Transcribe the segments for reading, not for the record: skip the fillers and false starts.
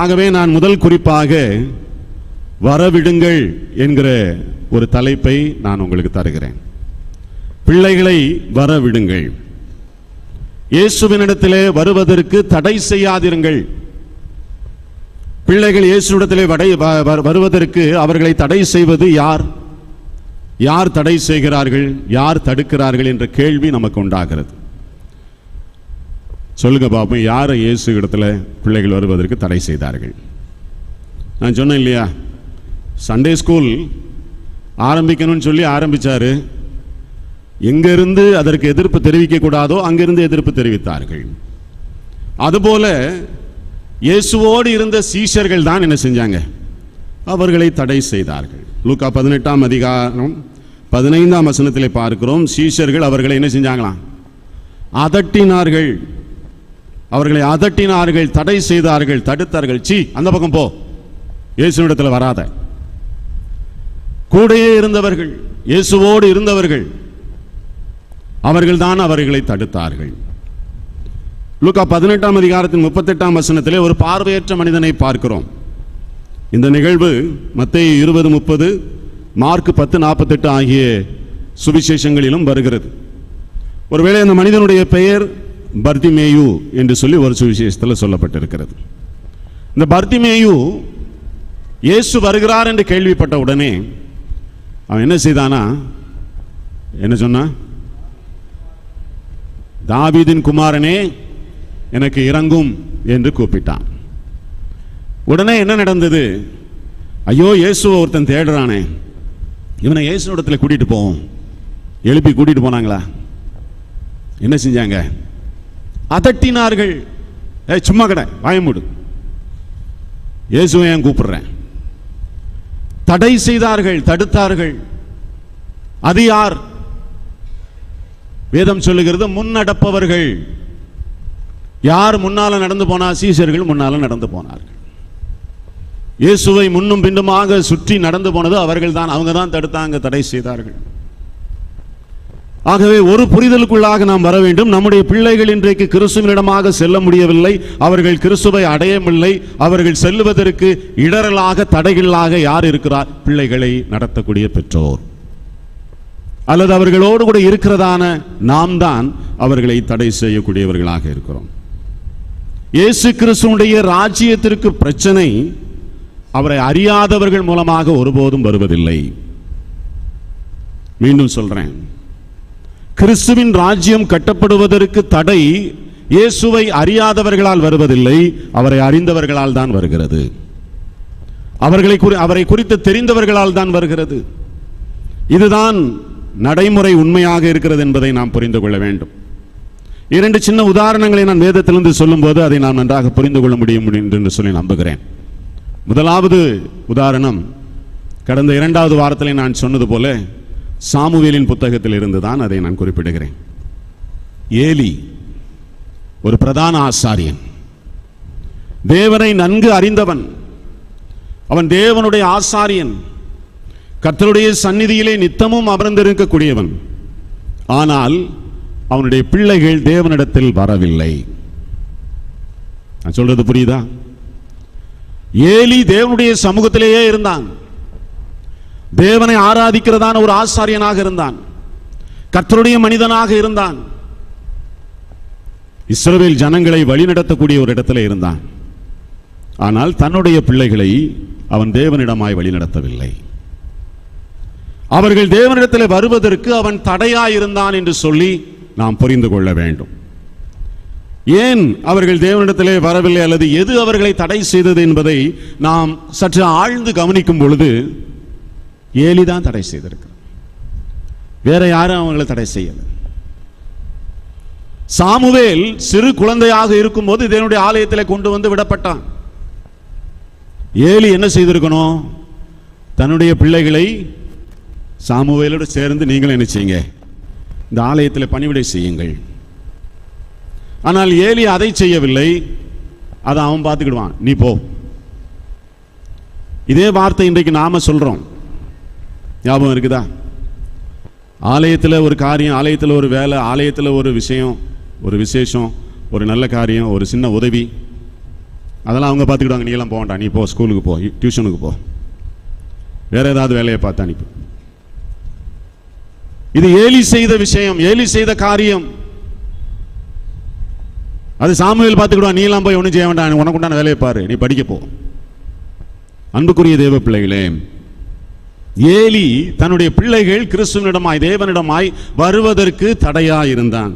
ஆகவே நான் முதல் குறிப்பாக வரவிடுங்கள் என்கிற ஒரு தலைப்பை நான் உங்களுக்கு தருகிறேன். பிள்ளைகளை வரவிடுங்கள். இயேசுவினிடத்திலே வருவதற்கு தடை செய்யாதிருங்கள். பிள்ளைகள் இயேசுவிடத்திலே வருவதற்கு அவர்களை தடை செய்வது யார்? யார் தடை செய்கிறார்கள், யார் தடுக்கிறார்கள் என்ற கேள்வி நமக்கு உண்டாகிறது. சொல்லுங்க பாப்போம், யாரை இயேசு இடத்துல பிள்ளைகள் வருவதற்கு தடை செய்தார்கள்? நான் சொன்னேன் இல்லையா, சண்டே ஸ்கூல் ஆரம்பிக்கணும்னு சொல்லி ஆரம்பிச்சாரு. எங்கிருந்து அதற்கு எதிர்ப்பு தெரிவிக்க கூடாதோ அங்கிருந்து எதிர்ப்பு தெரிவித்தார்கள். அதுபோல இயேசுவோடு இருந்த சீஷர்கள் தான் என்ன செஞ்சாங்க? அவர்களை தடை செய்தார்கள். லூக்கா 18ஆம் அதிகாரம் 15ஆம் வசனத்திலே பார்க்கிறோம். சீஷர்கள் அவர்களை என்ன செஞ்சாங்களாம்? அதட்டினார்கள். அவர்களை அதட்டினார்கள், தடை செய்தார்கள், தடுத்தார்கள். சீ, அந்த பக்கம் போ, இயேசுவிடத்தில் வராத. கூடையே இருந்தவர்கள், இயேசுவோடு இருந்தவர்கள், அவர்கள் தான் அவர்களை தடுத்தார்கள். லூக்கா 18ஆம் அதிகாரத்தின் 38ஆம் வசனத்திலே ஒரு பார்வையற்ற மனிதனை பார்க்கிறோம். இந்த நிகழ்வு மத்தேயு 20:30, மார்க் 10:48 ஆகிய சுவிசேஷங்களிலும் வருகிறது. ஒருவேளை அந்த மனிதனுடைய பெயர் பர்திமேயு என்று சொல்லி ஒரு சுவிசேஷத்தில் சொல்லப்பட்டிருக்கிறது. இந்த பர்திமேயு இயேசு வருகிறார் என்று கேள்விப்பட்ட உடனே அவன் என்ன செய்தானா? என்ன சொன்னா? தாவீதின் குமாரனே, எனக்கு இறங்கும் என்று கூப்பிட்டான். உடனே என்ன நடந்தது? ஐயோ, இயேசுவை ஒருத்தன் தேடுறானே, இவனை இயேசு இடத்துல கூட்டிட்டு போவோம். எழுப்பி கூட்டிட்டு போனாங்களா? என்ன செஞ்சாங்க? அதட்டினார்கள். சும்மா கடை, வாயமூடு, இயேசுவை ஏன் கூப்பிடுறேன்? தடை செய்தார்கள், தடுத்தார்கள். அது யார்? வேதம் சொல்லுகிறது, முன்னடப்பவர்கள். யார் முன்னால நடந்து போனா? சீஷர்கள் முன்னால நடந்து போனார்கள். இயேசுவை முன்னும் பின்னுமாக சுற்றி நடந்து போனது அவர்கள் தான். அவங்க தான் தடுத்தாங்க, தடை செய்தார்கள். ஆகவே ஒரு புரிதலுக்குள்ளாக நாம் வர வேண்டும். நம்முடைய பிள்ளைகள் இன்றைக்கு கிறிஸ்துவினிடமாக செல்ல முடியவில்லை, அவர்கள் கிறிஸ்துவை அடையவில்லை. அவர்கள் செல்லுவதற்கு இடரலாக, தடைகளாக யார் இருக்கிறார்? பிள்ளைகளை நடத்தக்கூடிய பெற்றோர், அல்லது அவர்களோடு கூட இருக்கிறதான நாம் தான் அவர்களை தடை செய்யக்கூடியவர்களாக இருக்கிறோம். இயேசு கிறிஸ்துவுடைய ராஜ்யத்திற்கு பிரச்சனை அவரை அறியாதவர்கள் மூலமாக ஒருபோதும் வருவதில்லை. மீண்டும் சொல்றேன், கிறிஸ்துவின் ராஜ்யம் கட்டப்படுவதற்கு தடை இயேசுவை அறியாதவர்களால் வருவதில்லை, அவரை அறிந்தவர்களால் தான் வருகிறது. அவரை குறித்து தெரிந்தவர்களால் தான் வருகிறது. இதுதான் நடைமுறை உண்மையாக இருக்கிறது என்பதை நாம் புரிந்து கொள்ள வேண்டும். இரண்டு சின்ன உதாரணங்களை நான் வேதத்திலிருந்து சொல்லும் போது அதை நாம் நன்றாக புரிந்து கொள்ள முடியும் என்று சொல்லி நம்புகிறேன். முதலாவது உதாரணம், கடந்த 2வது வாரத்திலே நான் சொன்னது போல சாமுவேலின் புத்தகத்தில் இருந்துதான் அதை நான் குறிப்பிடுகிறேன். ஏலி ஒரு பிரதான ஆசாரியன், தேவனை நன்கு அறிந்தவன். அவன் தேவனுடைய ஆசாரியன், கர்த்தருடைய சந்நிதியிலே நித்தமும் அமர்ந்திருக்கக்கூடியவன். ஆனால் அவனுடைய பிள்ளைகள் தேவனிடத்தில் வரவில்லை. நான் சொல்றது புரியுதா? ஏலி தேவனுடைய சமூகத்திலேயே இருந்தான், தேவனை ஆராதிக்கிறதான ஒரு ஆசாரியனாக இருந்தான், கர்த்தருடைய மனிதனாக இருந்தான், இஸ்ரவேல் ஜனங்களை வழிநடத்தக்கூடிய ஒரு இடத்துல இருந்தான். ஆனால் தன்னுடைய பிள்ளைகளை அவன் தேவனிடமாய் வழிநடத்தவில்லை. அவர்கள் தேவனிடத்தில் வருவதற்கு அவன் தடையாயிருந்தான் என்று சொல்லி நாம் புரிந்து கொள்ள வேண்டும். ஏன் அவர்கள் தேவனிடத்திலே வரவில்லை, அல்லது எது அவர்களை தடை செய்தது என்பதை நாம் சற்று ஆழ்ந்து கவனிக்கும் பொழுது ஏலிதான் தடை செய்திருக்கிறார், வேற யாரும் அவங்களை தடை செய்யல. சாமுவேல் சிறு குழந்தையாக இருக்கும் போது தேவனுடைய ஆலயத்திலே கொண்டு வந்து விடப்பட்டான். ஏலி என்ன செய்திருக்கணும்? தன்னுடைய பிள்ளைகளை சாமுவேலோடு சேர்ந்து நீங்கள் என்ன செய்யுங்க, இந்த ஆலயத்தில் பணிவிடை செய்யுங்கள். ஆனால் ஏலி அதை செய்யவில்லை. அதை அவன் பார்த்துக்கிடுவான், நீ போ. இதே வார்த்தை இன்றைக்கு நாம சொல்றோம், ஞாபகம் இருக்குதா? ஆலயத்தில் ஒரு காரியம், ஆலயத்தில் ஒரு வேலை, ஆலயத்தில் ஒரு விஷயம், ஒரு விசேஷம், ஒரு நல்ல காரியம், ஒரு சின்ன உதவி, அதெல்லாம் அவங்க பார்த்துக்கிடுவாங்க, நீ எல்லாம் போக வேண்டாம், நீ போ, ஸ்கூலுக்கு போ, டியூஷனுக்கு போ, வேற ஏதாவது வேலையை பார்த்து அனுப்பி. இது ஏலி செய்த விஷயம், ஏலி செய்த காரியம். அது சாமுவேல் பார்த்துக்கிடுவான், நீ எல்லாம் போய் ஒன்றும் செய்ய வேண்டாம், உனக்கு உண்டான வேலையை பாரு, நீ படிக்க போ. அன்புக்குரிய தேவ பிள்ளைகளே, ஏலி தன்னுடைய பிள்ளைகள் கிறிஸ்துவனிடமாய் தேவனிடமாய் வருவதற்கு தடையாய் இருந்தான்.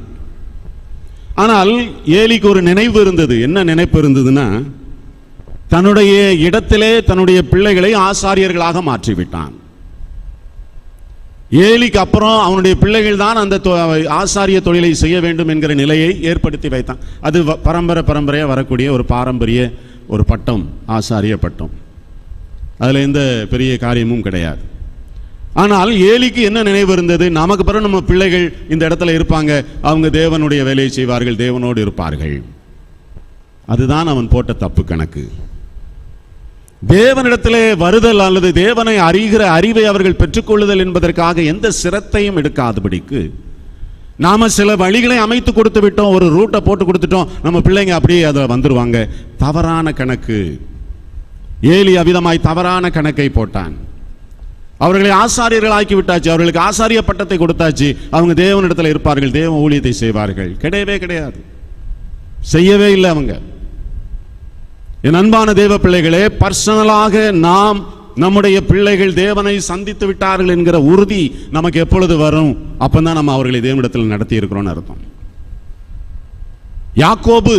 ஆனால் ஏலிக்கு ஒரு நினைவு இருந்தது. என்ன நினைப்பு இருந்ததுன்னா, தன்னுடைய இடத்திலே தன்னுடைய பிள்ளைகளை ஆசாரியர்களாக மாற்றிவிட்டான். ஏலிக்கு அப்புறம் அவனுடைய பிள்ளைகள் தான் அந்த ஆசாரிய தொழிலை செய்ய வேண்டும் என்கிற நிலையை ஏற்படுத்தி வைத்தான். அது பரம்பரையாக வரக்கூடிய ஒரு பாரம்பரிய ஒரு பட்டம், ஆசாரிய பட்டம். அதில் எந்த பெரிய காரியமும் கிடையாது. ஆனால் ஏலிக்கு என்ன நினைவு இருந்தது, நமக்கு பிறகு நம்ம பிள்ளைகள் இந்த இடத்துல இருப்பாங்க, அவங்க தேவனுடைய வேலையை செய்வார்கள், தேவனோடு இருப்பார்கள். அதுதான் அவன் போட்ட தப்பு கணக்கு. தேவனிடத்திலே வருதல் அல்லது தேவனை அறிகிற அறிவை அவர்கள் பெற்றுக்கொள்ளுதல் என்பதற்காக எந்த சிரத்தையும் எடுக்காதபடிக்கு நாம சில வழிகளை அமைத்து கொடுத்து விட்டோம், ஒரு ரூட்டை போட்டு கொடுத்துட்டோம், நம்ம பிள்ளைங்க அப்படியே அதில் வந்துருவாங்க. தவறான கணக்கு. ஏலி அவ்விதமாய் தவறான கணக்கை போட்டான். அவர்களை ஆசாரியர்கள் ஆக்கி விட்டாச்சு, அவர்களுக்கு ஆசாரிய பட்டத்தை கொடுத்தாச்சு, அவங்க தேவனிடத்தில் இருப்பார்கள், தேவ ஊழியத்தை செய்வார்கள். கிடையவே கிடையாது, செய்யவே இல்லை அவங்க. என் அன்பான தேவ பிள்ளைகளே, பர்சனலாக நாம் நம்முடைய பிள்ளைகள் தேவனை சந்தித்து விட்டார்கள் என்கிற உறுதி நமக்கு எப்பொழுது வரும், அப்பதான் நம்ம அவர்களை தேவனிடத்தில் நடத்தி இருக்கிறோம்னு அர்த்தம். யாக்கோபு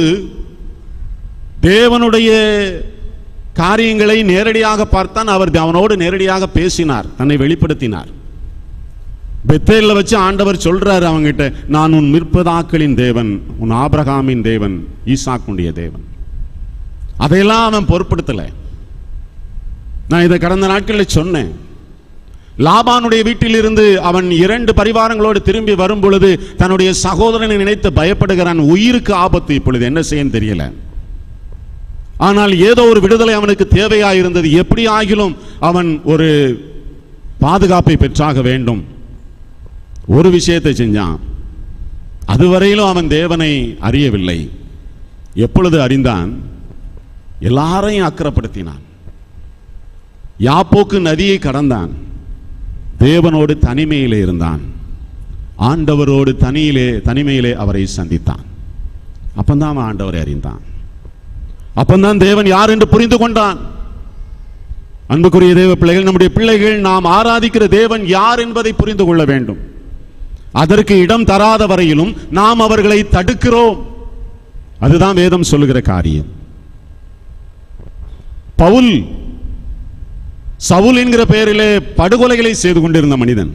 தேவனுடைய காரியங்களை நேரடியாக பார்த்தான். அவர் அவனோடு நேரடியாக பேசினார், தன்னை வெளிப்படுத்தினார். பெத்தேல்ல வச்சு ஆண்டவர் சொல்றாரு அவங்கிட்ட, நான் உன் முற்பிதாக்களின் தேவன், உன் ஆபிரகாமின் தேவன், ஈசாக்குடைய தேவன். அதையெல்லாம் அவன் பொருட்படுத்தல. நான் இதை கடந்த நாட்களில் சொன்னேன். லாபானுடைய வீட்டில் இருந்து அவன் 2 பரிவாரங்களோடு திரும்பி வரும் பொழுது தன்னுடைய சகோதரனை நினைத்து பயப்படுகிறான். உயிருக்கு ஆபத்து, இப்பொழுது என்ன செய்ய தெரியல. ஆனால் ஏதோ ஒரு விடுதலை அவனுக்கு தேவையாயிருந்தது. எப்படி ஆகிலும் அவன் ஒரு பாதுகாப்பை பெற்றாக வேண்டும். ஒரு விஷயத்தை செஞ்சான். அதுவரையிலும் அவன் தேவனை அறியவில்லை. எப்பொழுது அறிந்தான், எல்லாரையும் அக்கறைப்படுத்தினான். யாப்போக்கு நதியை கடந்தான், தேவனோடு தனிமையிலே இருந்தான், ஆண்டவரோடு தனிமையிலே அவரை சந்தித்தான். அப்பந்தான் அவன் ஆண்டவரை அறிந்தான். அப்பந்தான் தேவன் யார் என்று புரிந்து கொண்டான். அன்புக்குரிய தேவ பிள்ளைகள், நம்முடைய பிள்ளைகள் நாம் ஆராதிக்கிற தேவன் யார் என்பதை புரிந்து கொள்ள வேண்டும். அதற்கு இடம் தராத வரையிலும் நாம் அவர்களை தடுக்கிறோம். அதுதான் வேதம் சொல்லுகிற காரியம். சவுல் என்கிற பெயரிலே படுகொலைகளை செய்து கொண்டிருந்த மனிதன்,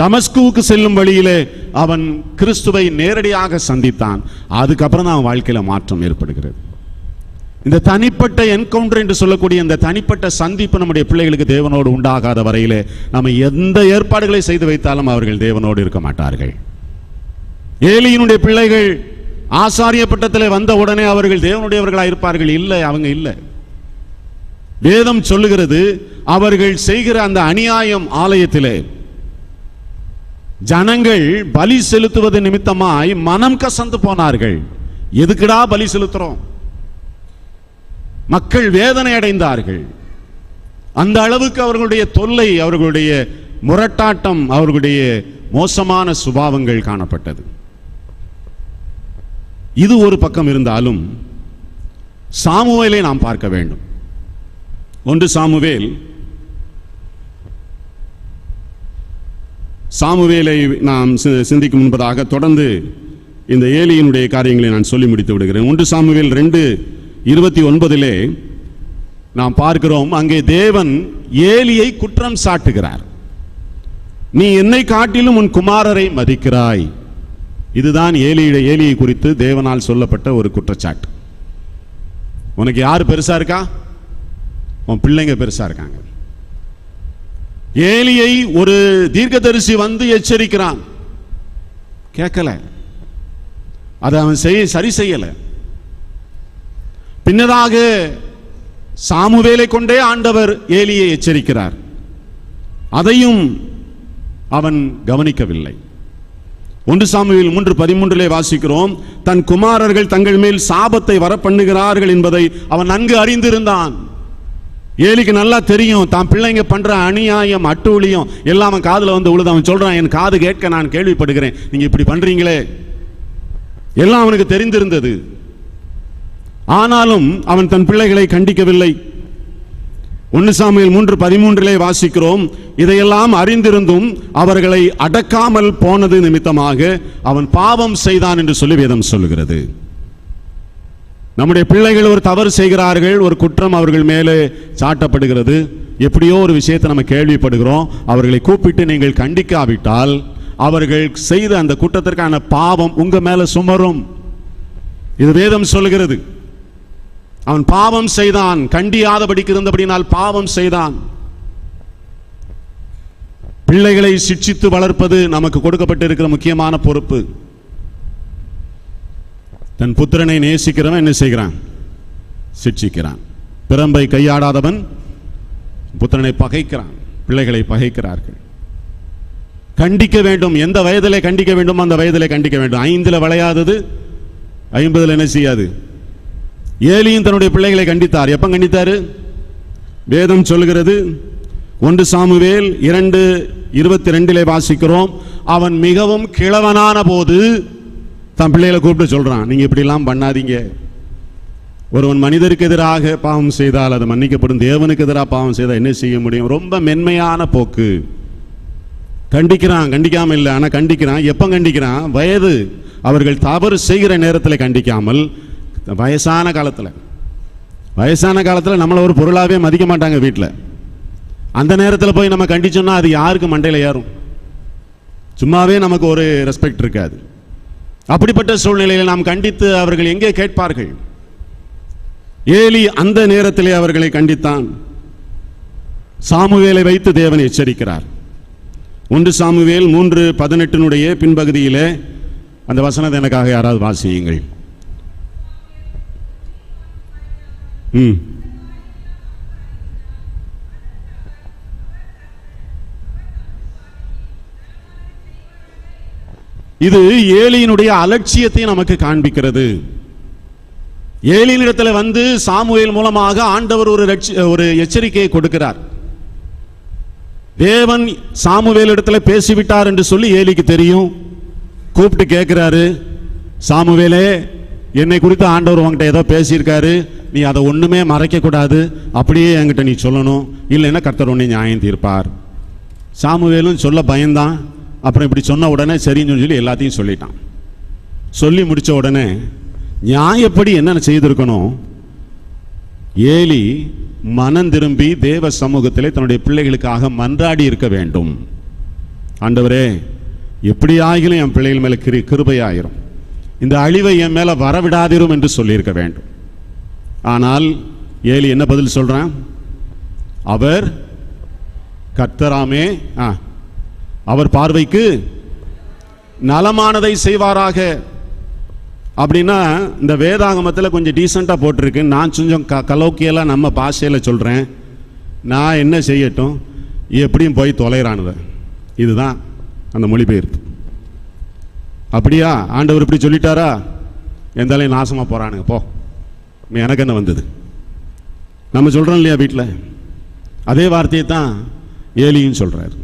தமஸ்குவுக்கு செல்லும் வழியிலே அவன் கிறிஸ்துவை நேரடியாக சந்தித்தான். அதுக்கப்புறம் தான் அவன் வாழ்க்கையில மாற்றம் ஏற்படுகிறது. இந்த தனிப்பட்ட என்கவுண்டர் என்று சொல்லக்கூடிய இந்த தனிப்பட்ட சந்திப்பு நம்முடைய பிள்ளைகளுக்கு தேவனோடு உண்டாகாத வரையிலே நம்ம எந்த ஏற்பாடுகளை செய்து வைத்தாலும் அவர்கள் தேவனோடு இருக்க மாட்டார்கள். ஏலியினுடைய பிள்ளைகள் ஆசாரிய பட்டத்திலே வந்த உடனே அவர்கள் தேவனுடையவர்களாக இருப்பார்கள்? இல்லை, அவங்க இல்லை. வேதம் சொல்லுகிறது, அவர்கள் செய்கிற அந்த அநியாயம் ஆலயத்திலே ஜனங்கள் பலி செலுத்துவது நிமித்தமாய் மனம் கசந்து போனார்கள். எதுக்குடா பலி செலுத்துறோம்? மக்கள் வேதனை அடைந்தார்கள். அந்த அளவுக்கு அவர்களுடைய தொல்லை, அவர்களுடைய முரட்டாட்டம், அவர்களுடைய மோசமான சுபாவங்கள் காணப்பட்டது. இது ஒரு பக்கம் இருந்தாலும் சாமுவேலை நாம் பார்க்க வேண்டும். 1 சாமுவேலை நாம் சிந்திக்கும் முன்பதாக தொடர்ந்து இந்த ஏலியினுடைய காரியங்களை நான் சொல்லி முடித்து விடுகிறேன். 1 சாமுவேல் 2:29 நாம் பார்க்கிறோம், அங்கே தேவன் ஏலியை குற்றம் சாட்டுகிறார். நீ என்னை காட்டிலும் உன் குமாரரை மதிக்கிறாய். இதுதான் ஏலியை குறித்து தேவனால் சொல்லப்பட்ட ஒரு குற்றச்சாட்டு. உனக்கு யார் பெருசா இருக்கா? உன் பிள்ளைங்க பெருசா இருக்காங்க. ஏலியை ஒரு தீர்க்கதரிசி வந்து எச்சரிக்கிறான், கேட்கல. அதை அவன் சரி செய்யல. பின்னதாக சாமுவேலை கொண்டே ஆண்டவர் ஏலியை எச்சரிக்கிறார். அதையும் அவன் கவனிக்கவில்லை. 1 சாமுவேல் 3:13 வாசிக்கிறோம், தன் குமாரர்கள் தங்கள் மேல் சாபத்தை வரப்பண்ணுகிறார்கள் என்பதை அவன் நன்கு அறிந்திருந்தான். ஏலிக்கு நல்லா தெரியும் தான் பிள்ளைங்க பண்ற அநியாயம் அட்டூழியம் எல்லாம் அவன் காதுல வந்து உழுது. அவன் சொல்றான், என் காது கேட்க நான் கேள்விப்படுகிறேன், நீங்க இப்படி பண்றீங்களே. எல்லாம் அவனுக்கு தெரிந்திருந்தது. ஆனாலும் அவன் தன் பிள்ளைகளை கண்டிக்கவில்லை. 1 சாமுவேல் 3:13 வாசிக்கிறோம், இதையெல்லாம் அறிந்திருந்தும் அவர்களை அடக்காமல் போனது நிமித்தமாக அவன் பாவம் செய்தான் என்று சொல்லி வேதம் சொல்லுகிறது. நம்முடைய பிள்ளைகள் ஒரு தவறு செய்கிறார்கள், ஒரு குற்றம் அவர்கள் மேலே சாட்டப்படுகிறது, எப்படியோ ஒரு விஷயத்தை நம்ம கேள்விப்படுகிறோம். அவர்களை கூப்பிட்டு நீங்கள் கண்டிக்காவிட்டால் அவர்கள் செய்த அந்த குற்றத்திற்கான பாவம் உங்க மேல சுமரும். இது வேதம் சொல்லுகிறது. அவன் பாவம் செய்தான், கண்டியாதபடிக்கு இருந்தபடினால் பாவம் செய்தான். பிள்ளைகளை சிட்சித்து வளர்ப்பது நமக்கு கொடுக்கப்பட்டிருக்கிற முக்கியமான பொறுப்பு. தன் புத்திரனை நேசிக்கிறவன் என்ன செய்கிறான்? சிட்சிக்கிறான். பிரம்பை கையாடாதவன் புத்திரனை பகைக்கிறான். பிள்ளைகளை பகைக்கிறார்கள். கண்டிக்க வேண்டும். எந்த வயதிலே கண்டிக்க வேண்டும் அந்த வயதிலே கண்டிக்க வேண்டும். 5 விளையாதது 50 என்ன செய்யாது. ஏலியும் தன்னுடைய பிள்ளைகளை கண்டித்தார். எப்ப கண்டித்தாரு? வேதம் சொல்கிறது 1 சாமுவேல் 2:22 வாசிக்கிறோம், அவன் மிகவும் கிழவனான போது தன் பிள்ளைகளை கூப்பிட்டு சொல்றான், நீங்க இப்படி எல்லாம் பண்ணாதீங்க. ஒருவன் மனிதருக்கு எதிராக பாவம் செய்தால் அது மன்னிக்கப்படும், தேவனுக்கு எதிராக பாவம் செய்தால் என்ன செய்ய முடியும்? ரொம்ப மென்மையான போக்கு. கண்டிக்கிறான், கண்டிக்காம இல்லை, ஆனா கண்டிக்கிறான். எப்ப கண்டிக்கிறான்? வயது அவர்கள் தவறு செய்கிற நேரத்தில் கண்டிக்காமல் வயசான காலத்தில் நம்மளை ஒரு பொருளாவே மதிக்க மாட்டாங்க வீட்டில். அந்த நேரத்தில் போய் நம்ம கண்டிச்சோம்னா அது யாருக்கு மண்டையில் ஏறும்? சும்மாவே நமக்கு ஒரு ரெஸ்பெக்ட் இருக்காது. அப்படிப்பட்ட சூழ்நிலையில் நாம் கண்டித்து அவர்கள் எங்கே கேட்பார்கள்? ஏலி அந்த நேரத்திலே அவர்களை கண்டித்தான். சாமுவேலை வைத்து தேவன் எச்சரிக்கிறார். 1 சாமுவேல் 3:18 பின்பகுதியிலே அந்த வசனத்தை எனக்காக யாராவது வாசியுங்கள். இது ஏலியினுடைய அலட்சியத்தை நமக்கு காண்பிக்கிறது. ஏலியினிடத்தில் வந்து சாமுவேல் மூலமாக ஆண்டவர் ஒரு எச்சரிக்கையை கொடுக்கிறார். தேவன் சாமுவேல் இடத்துல பேசிவிட்டார் என்று சொல்லி ஏலிக்கு தெரியும். கூப்பிட்டு கேட்கிறாரு, சாமுவேலே, என்னை குறித்து ஆண்டவர் உங்ககிட்ட ஏதோ பேசியிருக்காரு, நீ அதை ஒண்ணுமே மறைக்க கூடாது, அப்படியே என்கிட்ட நீ சொல்லணும், இல்லைன்னா கர்த்தர் உன்னை நியாயம் தீர்ப்பார். சாமுவேலும் சொல்ல பயந்தான். அப்புறம் இப்படி சொன்ன உடனே சரின்னு சொல்லி எல்லாத்தையும் சொல்லிட்டான். சொல்லி முடிச்ச உடனே நியாயப்படி என்ன செய்திருக்கணும்? ஏலி மனம் திரும்பி தேவ சமூகத்திலே தன்னுடைய பிள்ளைகளுக்காக மன்றாடி இருக்க வேண்டும். ஆண்டவரே, எப்படி ஆகிலும் என் பிள்ளைகள் மேல கிருபையாயிரும், இந்த அழிவை என் மேல வரவிடாதிரும் என்று சொல்லியிருக்க வேண்டும். ஆனால் ஏலி என்ன பதில் சொல்றான்? அவர் கர்த்தராமே அவர் பார்வைக்கு நலமானதை செய்வாராக. அப்படின்னா இந்த வேதாகமத்தில் கொஞ்சம் டீசெண்டாக போட்டிருக்கு. நான் கொஞ்சம் கலோக்கியெல்லாம் நம்ம பாஷையில் சொல்கிறேன். நான் என்ன செய்யட்டும், எப்படியும் போய் தொலைறானுவ. இதுதான் அந்த மொழிபெயர்ப்பு. அப்படியா? ஆண்டவர் இப்படி சொல்லிட்டாரா? எந்தாலையும் நாசமாக போகிறானுங்க, போ, எனக்கு என்ன வந்தது? நம்ம சொல்கிறோம் இல்லையா வீட்டில்? அதே வார்த்தையை தான் ஏலியும் சொல்கிறார்.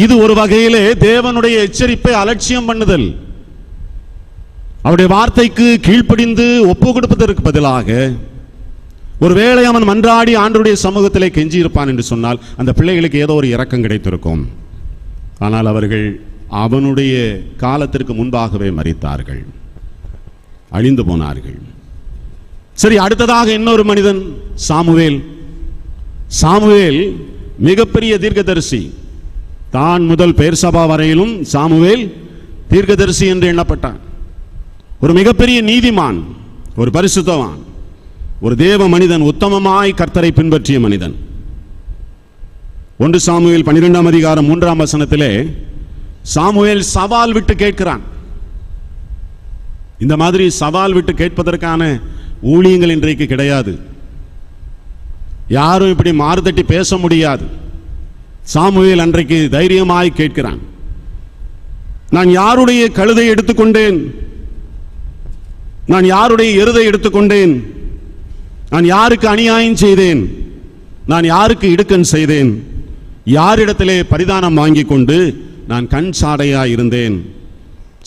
இது ஒரு வகையிலே தேவனுடைய எச்சரிப்பை அலட்சியம் பண்ணுதல். அவருடைய வார்த்தைக்கு கீழ்ப்படிந்து ஒப்பு கொடுப்பதற்கு பதிலாக ஒருவேளை அவன் மன்றாடி ஆண்டவருடைய சமூகத்திலே கெஞ்சி இருப்பான் என்று சொன்னால் அந்த பிள்ளைகளுக்கு ஏதோ ஒரு இரக்கம் கிடைத்திருக்கும். ஆனால் அவர்கள் அவனுடைய காலத்திற்கு முன்பாகவே மரித்தார்கள், அழிந்து போனார்கள். சரி, அடுத்ததாக இன்னொரு மனிதன் சாமுவேல். சாமுவேல் மிகப்பெரிய தீர்க்கதரிசி. தான் முதல் பெயர்சபா வரையிலும் சாமுவேல் தீர்க்கதரிசி என்று எண்ணப்பட்டான். ஒரு மிகப்பெரிய நீதிமான், ஒரு பரிசுத்தவான், ஒரு தேவ மனிதன், உத்தமமாய் கர்த்தரை பின்பற்றிய மனிதன். 1 சாமுவேல் 12:3 சாமுவேல் சவால் விட்டு கேட்கிறான். இந்த மாதிரி சவால் விட்டு கேட்பதற்கான ஊழியங்கள் இன்றைக்கு கிடையாது. யாரும் இப்படி மாறுதட்டி பேச முடியாது. சாமுவேல் அன்றைக்கு தைரியமாய் கேட்கிறான். நான் யாருடைய கழுதை எடுத்துக்கொண்டேன்? நான் யாருடைய எருதை எடுத்துக்கொண்டேன்? நான் யாருக்கு அநியாயம் செய்தேன்? நான் யாருக்கு இடுக்கண் செய்தேன்? யாரிடத்திலே பரிதானம் வாங்கி கொண்டு நான் கண் சாடையா இருந்தேன்?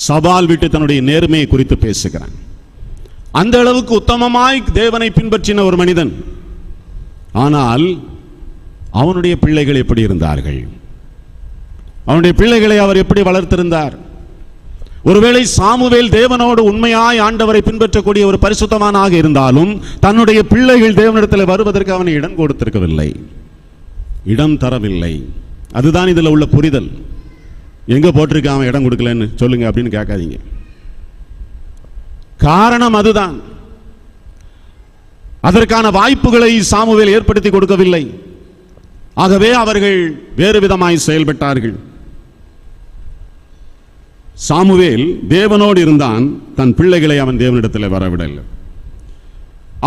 சவால் விட்டு தன்னுடைய நேர்மையை குறித்து பேசுகிறான். அந்த அளவுக்கு உத்தமமாய் தேவனை பின்பற்றின ஒரு மனிதன். ஆனால் அவனுடைய பிள்ளைகள் எப்படி இருந்தார்கள்? அவனுடைய பிள்ளைகளை அவர் எப்படி வளர்த்திருந்தார்? ஒருவேளை சாமுவேல் தேவனோடு உண்மையாய் ஆண்டவரை பின்பற்றக்கூடிய ஒரு பரிசுத்தமானாக இருந்தாலும் தன்னுடைய பிள்ளைகள் தேவனிடத்தில் வருவதற்கு அவனை இடம் கொடுத்திருக்கவில்லை, இடம் தரவில்லை. அதுதான் இதில் உள்ள புரிதல். எங்க போட்டிருக்க அவன் இடம் கொடுக்கலன்னு சொல்லுங்க அப்படின்னு கேட்காதீங்க. காரணம் அதுதான். அதற்கான வாய்ப்புகளை சாமுவேல் ஏற்படுத்தி கொடுக்கவில்லை. ஆகவே அவர்கள் வேறு விதமாய் செயல்பட்டார்கள். சாமுவேல் தேவனோடு இருந்தான், தன் பிள்ளைகளை அவன் தேவனிடத்தில் வரவிடவில்லை.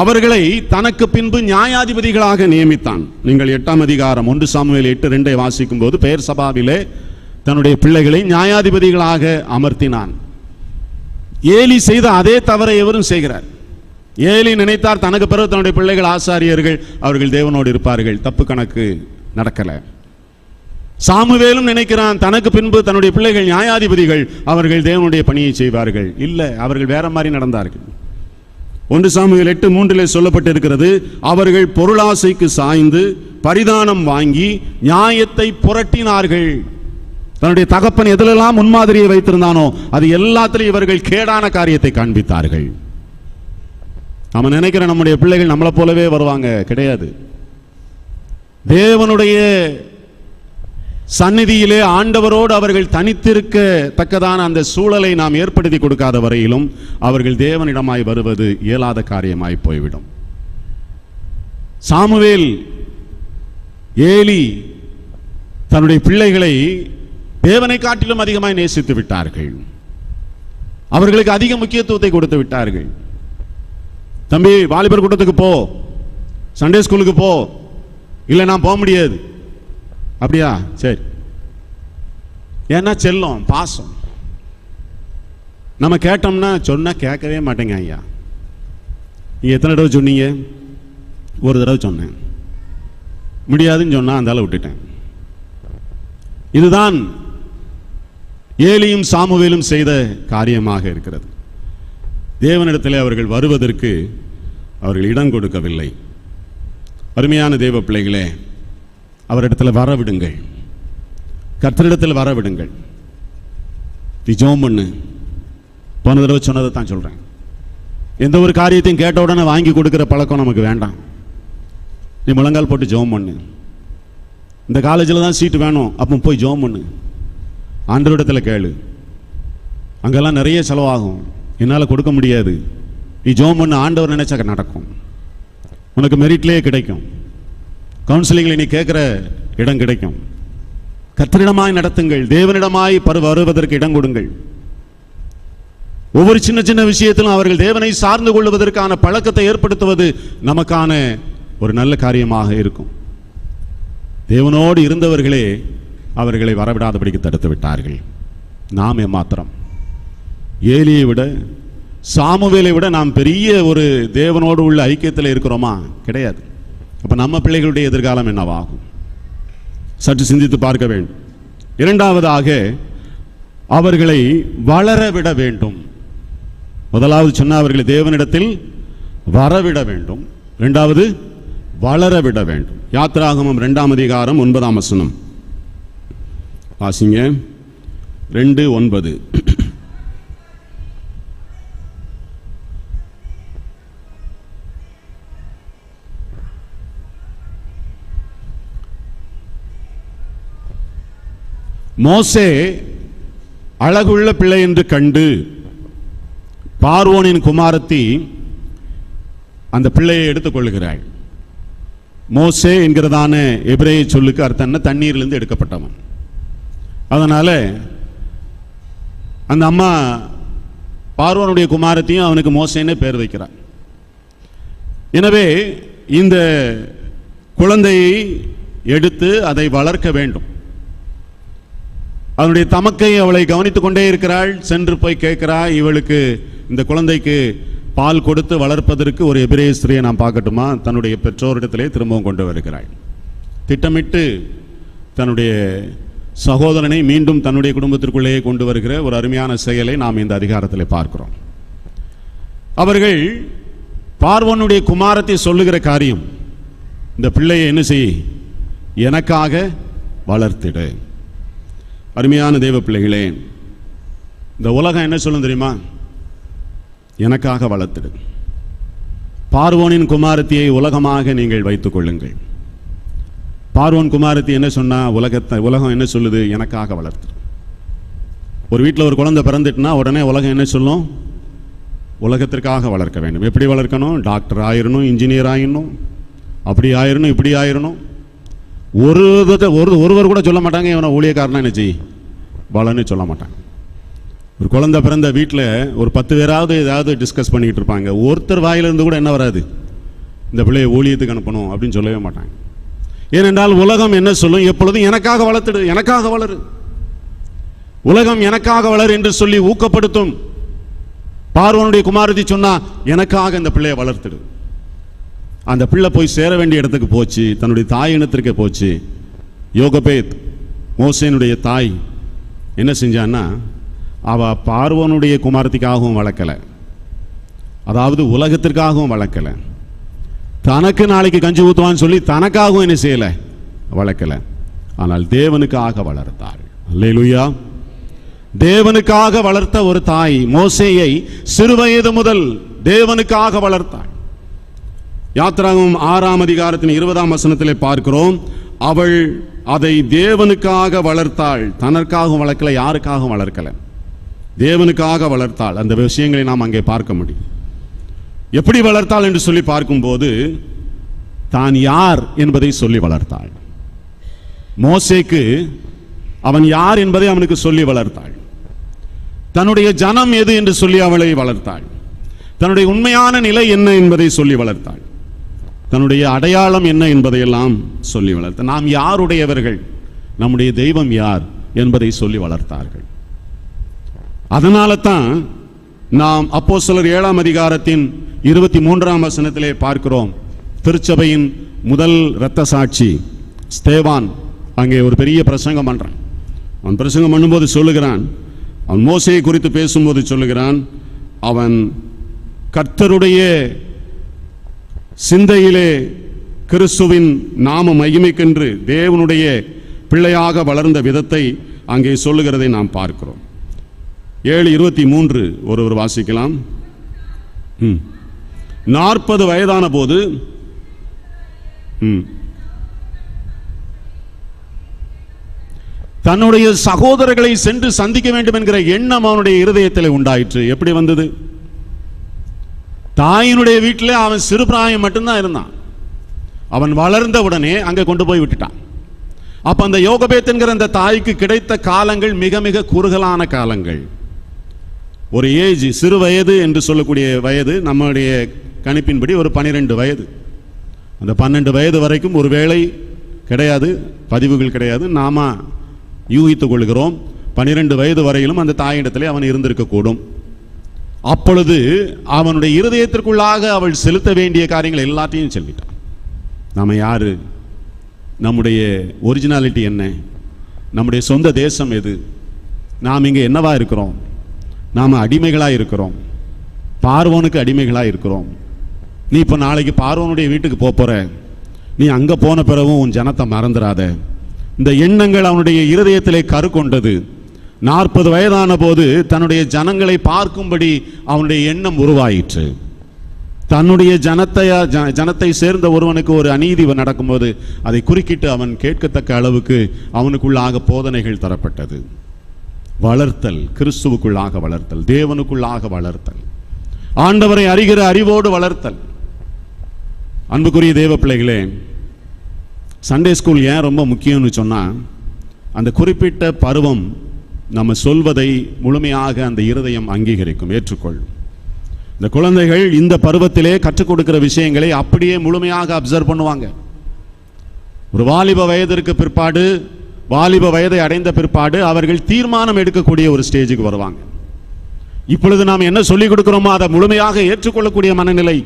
அவர்களை தனக்கு பின்பு நியாயாதிபதிகளாக நியமித்தான். நீங்கள் 8ஆம் அதிகாரம் 1 சாமுவேல் 8:2 வாசிக்கும் போது பெயர் சபாவிலே தன்னுடைய பிள்ளைகளை நியாயாதிபதிகளாக அமர்த்தினான். ஏலி செய்த அதே தவறை எவரும் செய்கிறார். ஏலி நினைத்தார் தனக்கு பிறகு தன்னுடைய பிள்ளைகள் ஆசாரியர்கள், அவர்கள் தேவனோடு இருப்பார்கள், தப்பு கணக்கு நடக்கல. சாமுவேலும் நினைக்கிறான் தனக்கு பின்பு தன்னுடைய பிள்ளைகள் நியாயாதிபதிகள், அவர்கள் தேவனுடைய பணியை செய்வார்கள். இல்லை, அவர்கள் வேற மாதிரி நடந்தார்கள். 1 சாமுவேல் 8:3 சொல்லப்பட்டிருக்கிறது, அவர்கள் பொருளாசைக்கு சாய்ந்து பரிதானம் வாங்கி நியாயத்தை புரட்டினார்கள். தன்னுடைய தகப்பன் எதிலெல்லாம் முன்மாதிரியை வைத்திருந்தானோ அது எல்லாத்திலும் இவர்கள் கேடான காரியத்தை காண்பித்தார்கள். நம்ம நினைக்கிற நம்முடைய பிள்ளைகள் நம்மளை போலவே வருவாங்க, கிடையாது. தேவனுடைய சந்நிதியிலே ஆண்டவரோடு அவர்கள் தனித்திருக்க தக்கதான அந்த சூழலை நாம் ஏற்படுத்தி கொடுக்காத வரையிலும் அவர்கள் தேவனிடமாய் வருவது இயலாத காரியமாய் போய்விடும். சாமுவேல், ஏலி தன்னுடைய பிள்ளைகளை தேவனை காட்டிலும் அதிகமாய் நேசித்து விட்டார்கள். அவர்களுக்கு அதிக முக்கியத்துவத்தை கொடுத்து விட்டார்கள். தம்பி, வாலிபர் கூட்டத்துக்கு போ, சண்டே ஸ்கூலுக்கு போ. இல்லை, நான் போக முடியாது. அப்படியா? சரி. ஏன்னா செல்லம், பாசம். நம்ம கேட்டோம்னா சொன்னா கேட்கவே மாட்டேங்க. ஐயா, நீங்க எத்தனை தடவை சொன்னீங்க? ஒரு தடவை சொன்னேன். முடியாதுன்னு சொன்னா அந்த விட்டுட்டேன். இதுதான் ஏலியும் சாமுவேலும் செய்த காரியமாக இருக்கிறது. தேவனிடத்தில் அவர்கள் வருவதற்கு அவர்கள் இடம் கொடுக்கவில்லை. அருமையான தேவ பிள்ளைகளே, அவரிடத்தில் வரவிடுங்கள், கர்த்தரிடத்தில் வரவிடுங்கள். நீ ஜெபம் பண்ணு. போன தடவை சொன்னதை தான் சொல்றேன். எந்த ஒரு காரியத்தையும் கேட்ட உடனே வாங்கி கொடுக்கிற பழக்கம் நமக்கு வேண்டாம். நீ முழங்கால் போட்டு ஜெபம் பண்ணு. இந்த காலேஜில் தான் சீட்டு வேணும், அப்போ போய் ஜெபம் பண்ணு. ஆண்டவரிடத்தில் கேளு. அங்கெல்லாம் நிறைய செலவாகும், என்னால் கொடுக்க முடியாது. நீ ஜெபம் பண்ணு, ஆண்டவர் நினைச்சா நடக்கும். உனக்கு மெரிட்லேயே கிடைக்கும். கவுன்சிலிங்கில் நீ கேட்குற இடம் கிடைக்கும். கர்த்தரிடமாய் நடத்துங்கள், தேவனிடமாய் வருவதற்கு இடம் கொடுங்கள். ஒவ்வொரு சின்ன சின்ன விஷயத்திலும் அவர்கள் தேவனை சார்ந்து கொள்வதற்கான பழக்கத்தை ஏற்படுத்துவது நமக்கான ஒரு நல்ல காரியமாக இருக்கும். தேவனோடு இருந்தவர்களே அவர்களை வரவிடாதபடிக்கு தடுத்து விட்டார்கள். நாம் ஏமாத்திரம் ஏலியை விட, சாமுவேலை விட நாம் பெரிய ஒரு தேவனோடு உள்ள ஐக்கியத்தில் இருக்கிறோமா? கிடையாது. அப்ப நம்ம பிள்ளைகளுடைய எதிர்காலம் என்னவாகும்? சற்று சிந்தித்து பார்க்க வேண்டும். இரண்டாவதாக, அவர்களை வளரவிட வேண்டும். முதலாவது சொன்ன அவர்களை தேவனிடத்தில் வரவிட வேண்டும். இரண்டாவது, வளரவிட வேண்டும். யாத்திராகமம் 2ஆம் அதிகாரம் 9ஆம் வசனம் வாசிங்க. 2:9. மோசே அழகுள்ள பிள்ளை என்று கண்டு பார்வோனின் குமாரத்தி அந்த பிள்ளையை எடுத்துக் கொள்ளுகிறாள். மோசே என்கிறதான எபிரேய சொல்லுக்கு அர்த்தம் என்ன? தண்ணீரிலிருந்து எடுக்கப்பட்டவன். அதனால அந்த அம்மா பார்வோனுடைய குமாரத்தையும் அவனுக்கு மோசேன்னு பேர் வைக்கிறார். எனவே இந்த குழந்தையை எடுத்து அதை வளர்க்க வேண்டும். அவனுடைய தமக்கை அவளை கவனித்துக் கொண்டே இருக்கிறாள். சென்று போய் கேட்கிறா, இவளுக்கு இந்த குழந்தைக்கு பால் கொடுத்து வளர்ப்பதற்கு ஒரு எபிரேய ஸ்திரியை நான் பார்க்கட்டுமா? தன்னுடைய பெற்றோரிடத்திலே திரும்பவும் கொண்டு வருகிறாள். திட்டமிட்டு தன்னுடைய சகோதரனை மீண்டும் தன்னுடைய குடும்பத்திற்குள்ளேயே கொண்டு வருகிற ஒரு அருமையான செயலை நாம் இந்த அதிகாரத்தில் பார்க்கிறோம். அவர்கள் பார்வோனுடைய குமாரத்தை சொல்லுகிற காரியம், இந்த பிள்ளையை என்ன செய், எனக்காக வளர்த்திடு. அருமையான தேவ பிள்ளைகளே, இந்த உலகம் என்ன சொல்லும் தெரியுமா? எனக்காக வளர்த்திடு. பார்வோனின் குமாரத்தியை உலகமாக நீங்கள் வைத்துக் கொள்ளுங்கள். பார்வோன் குமாரத்தி என்ன சொன்னா? உலகம் என்ன சொல்லுது? எனக்காக வளர்த்து. ஒரு வீட்டில் ஒரு குழந்தை பிறந்துட்டுனா உடனே உலகம் என்ன சொல்லும்? உலகத்திற்காக வளர்க்க வேண்டும். எப்படி வளர்க்கணும்? டாக்டர் ஆயிரணும், இன்ஜினியர் ஆயிடணும், அப்படி ஆயிரணும், இப்படி ஆயிரணும். ஒருவர் கூட சொல்ல மாட்டாங்க இவனை ஊழியக்காரனா என்ன செய் வளன்னு சொல்ல மாட்டாங்க. ஒரு குழந்தை பிறந்த வீட்டில் ஒரு 10 பேராவது ஏதாவது டிஸ்கஸ் பண்ணிக்கிட்டு இருப்பாங்க. ஒருத்தர் வாயிலிருந்து கூட என்ன வராது? இந்த பிள்ளையை ஊழியத்துக்கு அனுப்பணும் அப்படின்னு சொல்லவே மாட்டாங்க. ஏனென்றால் உலகம் என்ன சொல்லும்? எப்பொழுதும் எனக்காக வளர்த்துடு, எனக்காக வளரு, உலகம் எனக்காக வளர் என்று சொல்லி ஊக்கப்படுத்தும். பார்வோனுடைய குமாரத்தி சொன்னா, எனக்காக இந்த பிள்ளையை வளர்த்துடு. அந்த பிள்ளை போய் சேர வேண்டிய இடத்துக்கு போச்சு, தன்னுடைய தாய் இனத்திற்கு போச்சு. யோகபேத், மோசேனுடைய தாய், என்ன செஞ்சான்னா, அவ பார்வோனுடைய குமாரத்திக்காகவும் வளர்க்கல, அதாவது உலகத்திற்காகவும் வளர்க்கல, தனக்கு நாளைக்கு கஞ்சி ஊற்றுவான்னு சொல்லி தனக்காகவும் என்ன செய்யல, வளர்க்கல. ஆனால் தேவனுக்காக வளர்த்தாள். அல்லேலூயா. தேவனுக்காக வளர்த்த ஒரு தாய் மோசேயை சிறுவயது முதல் தேவனுக்காக வளர்த்தாள். யாத்திராகமம் 6ஆம் அதிகாரத்தின் 20ஆம் வசனத்திலே பார்க்கிறோம், அவள் அதை தேவனுக்காக வளர்த்தாள். தனக்காகவும் வளர்க்கல, யாருக்காகவும் வளர்க்கல, தேவனுக்காக வளர்த்தாள். அந்த விஷயங்களை நாம் அங்கே பார்க்க முடியும். எப்படி வளர்த்தாள் என்று சொல்லி பார்க்கும்போது, தான் யார் என்பதை சொல்லி வளர்த்தாள். மோசேக்கு அவன் யார் என்பதை அவனுக்கு சொல்லி வளர்த்தாள். தன்னுடைய ஜனம் எது என்று சொல்லி அவளை வளர்த்தாள். தன்னுடைய உண்மையான நிலை என்ன என்பதை சொல்லி வளர்த்தாள். தன்னுடைய அடையாளம் என்ன என்பதையெல்லாம் சொல்லி வளர்த்தாள். நாம் யாருடையவர்கள், நம்முடைய தெய்வம் யார் என்பதை சொல்லி வளர்த்தார்கள். அதனால தான் நாம் அப்போஸ்தலர் 7ஆம் அதிகாரத்தின் 23ஆம் வசனத்திலே பார்க்கிறோம், திருச்சபையின் முதல் இரத்த சாட்சி ஸ்தேவான் அங்கே ஒரு பெரிய பிரசங்கம் பண்றான். அவன் பிரசங்கம் பண்ணும்போது சொல்லுகிறான், அவன் மோசேயை குறித்து பேசும்போது சொல்லுகிறான், அவன் கர்த்தருடைய சிந்தையிலே கிறிஸ்துவின் நாம மகிமைக்கென்று தேவனுடைய பிள்ளையாக வளர்ந்த விதத்தை அங்கே சொல்லுகிறதை நாம் பார்க்கிறோம். 7:23 ஒருவர் வாசிக்கலாம். 40 வயதான போது தன்னுடைய சகோதரர்களை சென்று சந்திக்க வேண்டும் என்கிற எண்ணம் அவனுடைய இருதயத்தில் உண்டாயிற்று. எப்படி வந்தது? தாயினுடைய வீட்டில் அவன் சிறுபிராயம் மட்டும்தான் இருந்தான். அவன் வளர்ந்த உடனே அங்கே கொண்டு போய் விட்டுட்டான். அப்ப அந்த யோகபேத் என்கிற அந்த தாய்க்கு கிடைத்த காலங்கள் மிக மிக குறுகலான காலங்கள். ஒரு ஏஜ், சிறு வயது என்று சொல்லக்கூடிய வயது, நம்முடைய கணிப்பின்படி ஒரு 12 வயது. அந்த 12 வயது வரைக்கும் ஒரு வேளை கிடையாது, பதிவுகள் கிடையாது, நாம யூகித்துக் கொள்கிறோம். 12 வயது வரையிலும் அந்த தாயிடத்திலே அவன் இருந்திருக்கக்கூடும். அப்பொழுது அவனுடைய இருதயத்திற்குள்ளாக அவள் செலுத்த வேண்டிய காரியங்கள் எல்லாத்தையும் சொல்லிட்டான். நாம யாரு, நம்முடைய ஒரிஜினாலிட்டி என்ன, நம்முடைய சொந்த தேசம் எது, நாம் இங்கே என்னவா இருக்கிறோம், நாம் அடிமைகளாக இருக்கிறோம், பார்வோனுக்கு அடிமைகளாக இருக்கிறோம். நீ இப்போ நாளைக்கு பார்வோனுடைய வீட்டுக்கு போற, நீ அங்கே போன பிறகும் உன் ஜனத்தை மறந்துடாத. இந்த எண்ணங்கள் அவனுடைய இருதயத்திலே கரு கொண்டது. 40 வயதான போது தன்னுடைய ஜனங்களை பார்க்கும்படி அவனுடைய எண்ணம் உருவாயிற்று. தன்னுடைய ஜனத்தை சேர்ந்த ஒருவனுக்கு ஒரு அநீதி நடக்கும்போது அதை குறுக்கிட்டு அவன் கேட்கத்தக்க அளவுக்கு அவனுக்குள்ளாக போதனைகள் தரப்பட்டது. வளர்த்தல், கிறிஸ்துவுக்குள்ளாக வளர்த்தல், தேவனுக்குள்ளாக வளர்த்தல், ஆண்டவரை அறிகிற அறிவோடு வளர்த்தல். அன்புக்குரிய தேவ பிள்ளைகளே, சண்டே ஸ்கூல் ஏன் ரொம்ப முக்கியம்னு சொன்னா, அந்த குறிப்பிட்ட பருவம் நம்ம சொல்வதை முழுமையாக அந்த இருதயம் அங்கீகரிக்கும், ஏற்றுக்கொள்ளும். இந்த குழந்தைகள் இந்த பருவத்திலே கற்றுக் கொடுக்கிற விஷயங்களை அப்படியே முழுமையாக அப்சர்வ் பண்ணுவாங்க. ஒரு வாலிப வயதிற்கு பிற்பாடு வாலிப வயதை அடைந்த பிற்பாடு அவர்கள் தீர்மானம் எடுக்கக்கூடிய ஒரு ஸ்டேஜுக்கு வருவாங்க. இப்பொழுது நாம் என்ன சொல்லிக் கொடுக்கிறோமோ அதை முழுமையாக ஏற்றுக்கொள்ளக்கூடிய மனநிலை,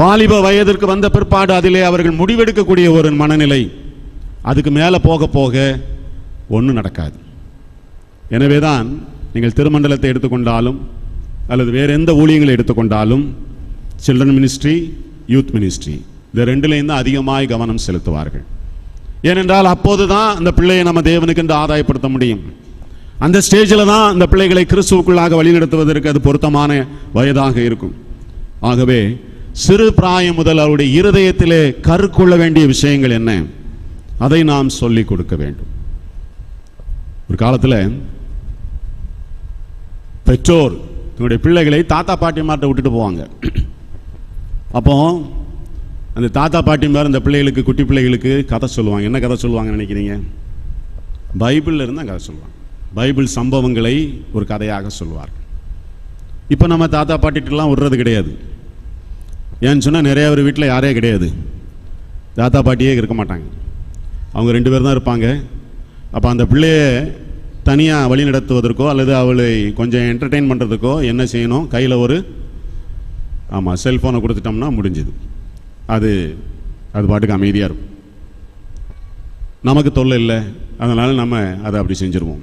வாலிப வயதிற்கு வந்த பிற்பாடு அதிலே அவர்கள் முடிவெடுக்கக்கூடிய ஒரு மனநிலை, அதுக்கு மேலே போக போக ஒன்றும் நடக்காது. எனவேதான் நீங்கள் திருமண்டலத்தை எடுத்துக்கொண்டாலும் அல்லது வேறு எந்த ஊழியங்களை எடுத்துக்கொண்டாலும் சில்ட்ரன் மினிஸ்ட்ரி, யூத் மினிஸ்ட்ரி, இந்த ரெண்டுலேயும் தான் அதிகமாக கவனம் செலுத்துவார்கள். ஏனென்றால் அப்போது தான் அந்த பிள்ளையை நம்ம தேவனுக்கு என்று ஆதாயப்படுத்த முடியும். அந்த ஸ்டேஜில் தான் அந்த பிள்ளைகளை கிறிஸ்துவுக்குள்ளாக வழிநடத்துவதற்கு அது பொருத்தமான வயதாக இருக்கும். ஆகவே சிறு பிராயம் முதல் அவருடைய இருதயத்திலே கருக்கொள்ள வேண்டிய விஷயங்கள் என்ன, அதை நாம் சொல்லிக் கொடுக்க வேண்டும். ஒரு காலத்தில் பெற்றோர் தன்னுடைய பிள்ளைகளை தாத்தா பாட்டிமார்ட்ட விட்டுட்டு போவாங்க. அப்போ அந்த தாத்தா பாட்டிமார் அந்த பிள்ளைகளுக்கு, குட்டி பிள்ளைகளுக்கு கதை சொல்லுவாங்க. என்ன கதை சொல்லுவாங்கன்னு நினைக்கிறீங்க? பைபிளில் இருந்தால் கதை சொல்லுவாங்க. பைபிள் சம்பவங்களை ஒரு கதையாக சொல்லுவார்கள். இப்போ நம்ம தாத்தா பாட்டிட்டெல்லாம் விடுறது கிடையாது. ஏன்னு சொன்னால் நிறைய ஒரு வீட்டில் யாரே கிடையாது, தாத்தா பாட்டியே இருக்க மாட்டாங்க. அவங்க 2 பேர் தான் இருப்பாங்க. அப்போ அந்த பிள்ளைய தனியாக வழி நடத்துவதற்கோ அல்லது அவளை கொஞ்சம் என்டர்டெயின் பண்ணுறதுக்கோ என்ன செய்யணும்? கையில் ஒரு செல்ஃபோனை கொடுத்துட்டோம்னா முடிஞ்சுது. அது பாட்டுக்கு அமைதியாக இருக்கும். நமக்கு தொல்லை இல்லை, அதனால் நம்ம அதை அப்படி செஞ்சுருவோம்.